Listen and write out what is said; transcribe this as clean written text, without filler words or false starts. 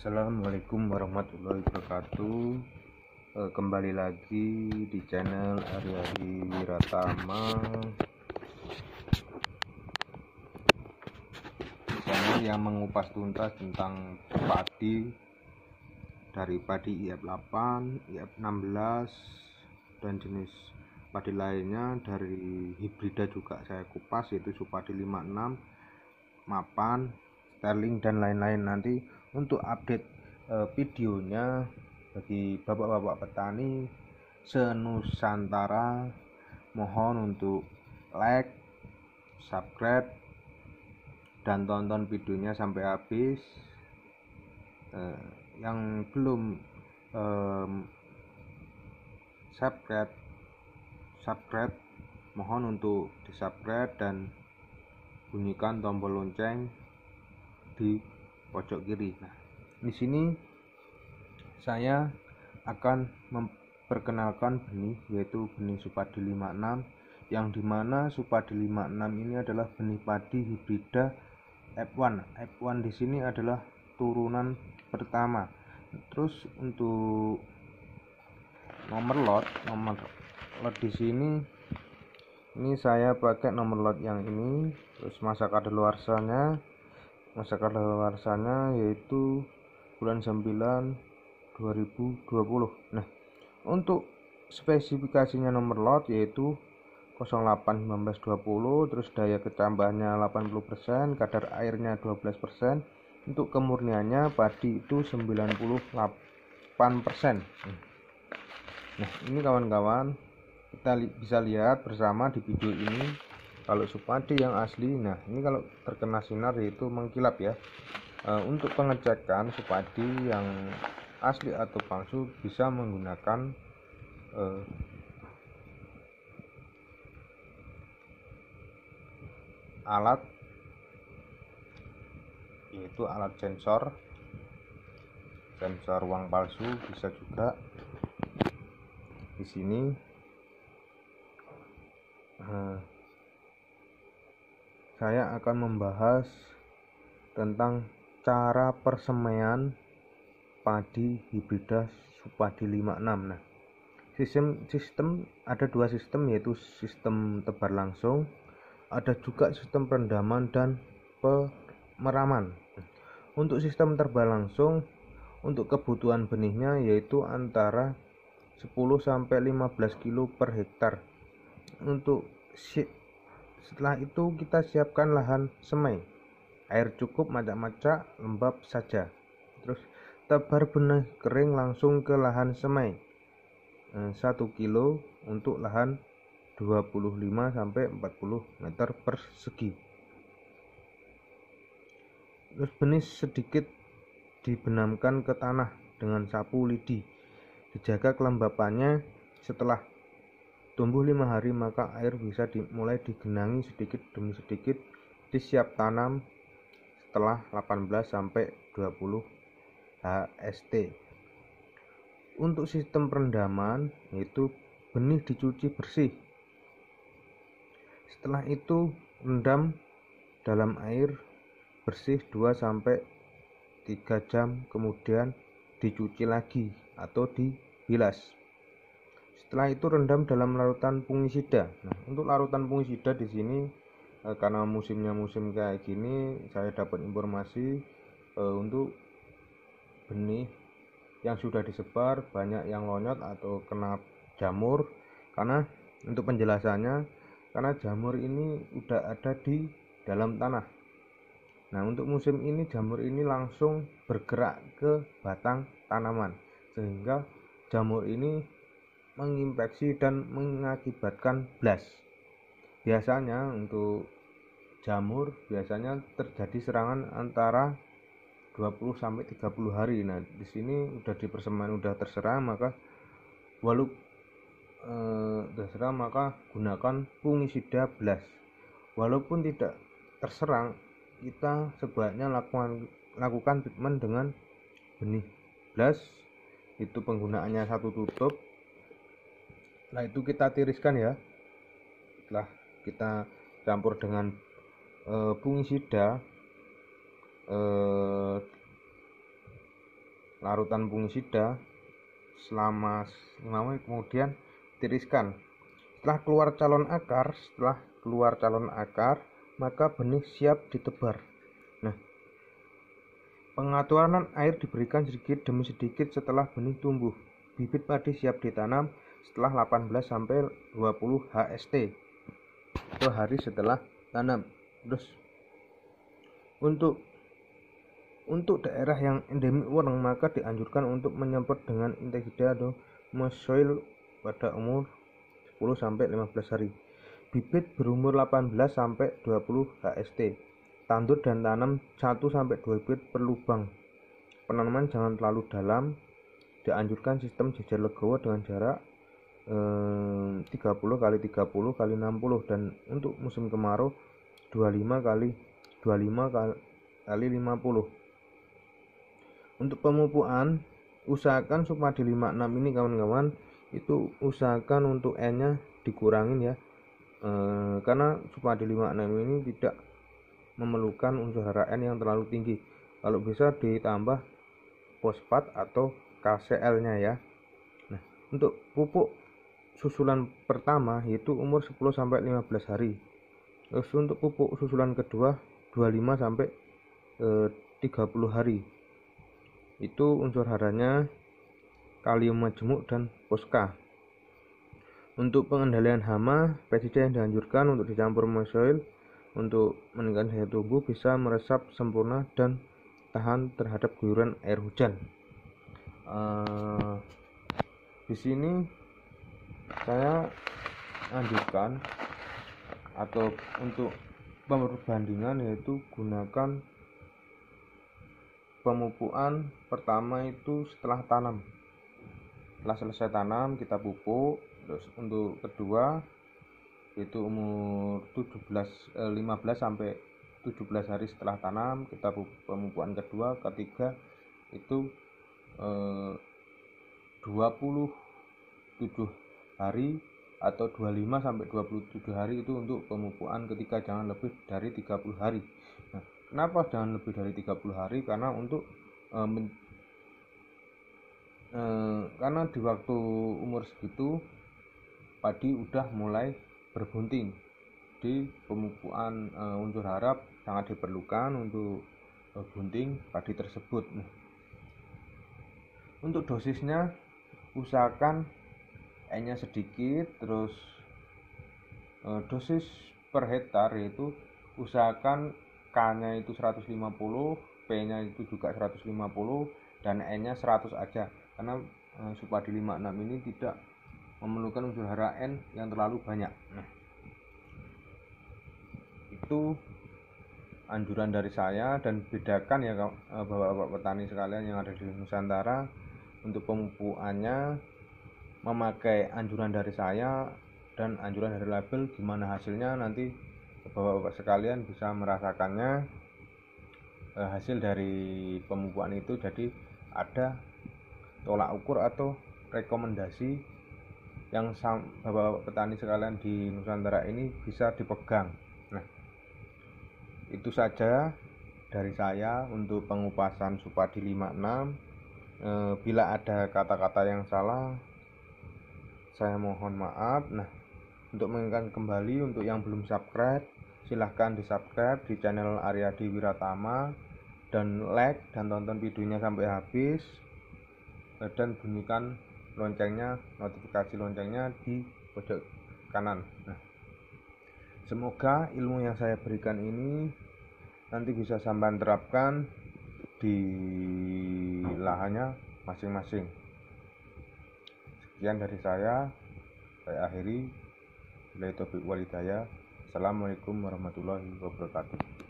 Assalamualaikum warahmatullahi wabarakatuh. Kembali lagi di channel Aryadi Wiratama, channel yang mengupas tuntas tentang padi, dari padi IF8, IF16 dan jenis padi lainnya. Dari hibrida juga saya kupas, yaitu Supadi 56, Mapan, Sterling dan lain-lain. Nanti untuk update videonya bagi bapak-bapak petani senusantara, mohon untuk like, subscribe, dan tonton videonya sampai habis. Yang belum subscribe, mohon untuk di subscribe dan bunyikan tombol lonceng di pojok kiri. Nah, di sini saya akan memperkenalkan benih, yaitu benih Supadi 56, yang dimana Supadi 56 ini adalah benih padi hibrida F1. F1 di sini adalah turunan pertama. Terus untuk nomor lot di sini saya pakai nomor lot yang ini. Terus masa kadaluarsanya yaitu bulan 9 2020. Nah, untuk spesifikasinya nomor lot yaitu 081920, terus daya kecambahannya 80%, kadar airnya 12%, untuk kemurniannya padi itu 98%. Nah, ini kawan-kawan, kita bisa lihat bersama di video ini. Kalau Supadi yang asli, nah ini kalau terkena sinar yaitu mengkilap ya. Untuk pengecekan Supadi yang asli atau palsu bisa menggunakan alat, yaitu alat sensor uang palsu. Bisa juga di sini saya akan membahas tentang cara persemaian padi hibrida Supadi 56. Nah, sistem ada dua sistem, yaitu sistem tebar langsung, ada juga sistem perendaman dan pemeraman. Untuk sistem tebar langsung, untuk kebutuhan benihnya yaitu antara 10 sampai 15 kilo per hektar. Setelah itu kita siapkan lahan semai, air cukup, macak-macak, lembab saja. Terus tebar benih kering langsung ke lahan semai 1 kilo untuk lahan 25 sampai 40 meter persegi. Terus benih sedikit dibenamkan ke tanah dengan sapu lidi, dijaga kelembapannya. Setelah tumbuh 5 hari, maka air bisa mulai digenangi sedikit demi sedikit. Disiap tanam setelah 18 sampai 20 HST. Untuk sistem perendaman yaitu benih dicuci bersih, setelah itu rendam dalam air bersih 2 sampai 3 jam, kemudian dicuci lagi atau dibilas. Setelah itu rendam dalam larutan fungisida. Nah, untuk larutan fungisida di sini karena musimnya musim kayak gini, saya dapat informasi untuk benih yang sudah disebar banyak yang lonyot atau kena jamur. Karena untuk penjelasannya, karena jamur ini udah ada di dalam tanah. Nah, untuk musim ini jamur ini langsung bergerak ke batang tanaman, sehingga jamur ini menginfeksi dan mengakibatkan blast. Biasanya untuk jamur biasanya terjadi serangan antara 20 sampai 30 hari. Nah, di sini udah di persemaian udah terserang, maka maka gunakan fungisida blast. Walaupun tidak terserang, kita sebaiknya lakukan treatment dengan benih blast. Itu penggunaannya 1 tutup. Setelah itu kita tiriskan ya. Setelah kita campur dengan fungisida larutan fungisida selama 5 menit, kemudian tiriskan. Setelah keluar calon akar, maka benih siap ditebar. Nah, pengaturan air diberikan sedikit demi sedikit setelah benih tumbuh. Bibit padi siap ditanam setelah 18 sampai 20 HST itu hari setelah tanam. Terus untuk daerah yang endemik wareng, maka dianjurkan untuk menyemprot dengan insektisida atau Mosoil pada umur 10 sampai 15 hari. Bibit berumur 18 sampai 20 HST. Tandur dan tanam 1 sampai 2 bibit per lubang. Penanaman jangan terlalu dalam. Dianjurkan sistem jejer legowo dengan jarak 30 kali 30 kali 60, dan untuk musim kemarau 25 kali 50. Untuk pemupukan, usahakan Supadi 56 ini kawan-kawan, itu usahakan untuk N-nya dikurangin ya, karena Supadi 56 ini tidak memerlukan unsur hara N yang terlalu tinggi. Kalau bisa ditambah fosfat atau KCl-nya ya. Nah, untuk pupuk susulan pertama yaitu umur 10 sampai 15 hari. Terus untuk pupuk susulan kedua 25 sampai 30 hari. Itu unsur haranya kalium majemuk dan fosca. Untuk pengendalian hama, pestisida yang dianjurkan untuk dicampur Mosoil untuk meningkatkan daya tumbuh, bisa meresap sempurna dan tahan terhadap guyuran air hujan. Di sini saya anjurkan atau untuk perbandingan yaitu gunakan pemupukan pertama itu setelah tanam. Setelah selesai tanam kita pupuk. Terus untuk kedua itu umur 15 sampai 17 hari setelah tanam kita pupuk pemupukan kedua. Ketiga itu 27 hari atau 25 sampai 27 hari itu untuk pemupukan ketiga, jangan lebih dari 30 hari. Nah, kenapa jangan lebih dari 30 hari? Karena untuk karena di waktu umur segitu padi udah mulai berbunting. Di pemupukan unsur hara sangat diperlukan untuk bunting padi tersebut. Nah, untuk dosisnya usahakan N-nya sedikit, terus dosis per hektar yaitu usahakan K-nya itu 150, P-nya itu juga 150, dan N-nya 100 aja, karena Supadi 56 ini tidak memerlukan unsur hara N yang terlalu banyak. Nah, itu anjuran dari saya, dan bedakan ya bapak-bapak petani sekalian yang ada di Nusantara, untuk pemupukannya memakai anjuran dari saya dan anjuran dari label. Gimana hasilnya nanti bapak-bapak sekalian bisa merasakannya, hasil dari pemupukan itu. Jadi ada tolak ukur atau rekomendasi yang bapak-bapak petani sekalian di Nusantara ini bisa dipegang. Nah, itu saja dari saya untuk pengupasan Supadi 56. Bila ada kata-kata yang salah, saya mohon maaf. Nah, untuk mengingatkan kembali, untuk yang belum subscribe, silahkan di subscribe di channel Aryadi Wiratama, dan like dan tonton videonya sampai habis, dan bunyikan loncengnya, notifikasi loncengnya di pojok kanan. Nah, semoga ilmu yang saya berikan ini nanti bisa sampai terapkan di lahannya masing-masing. Sekian dari saya akhiri. Assalamualaikum warahmatullahi wabarakatuh.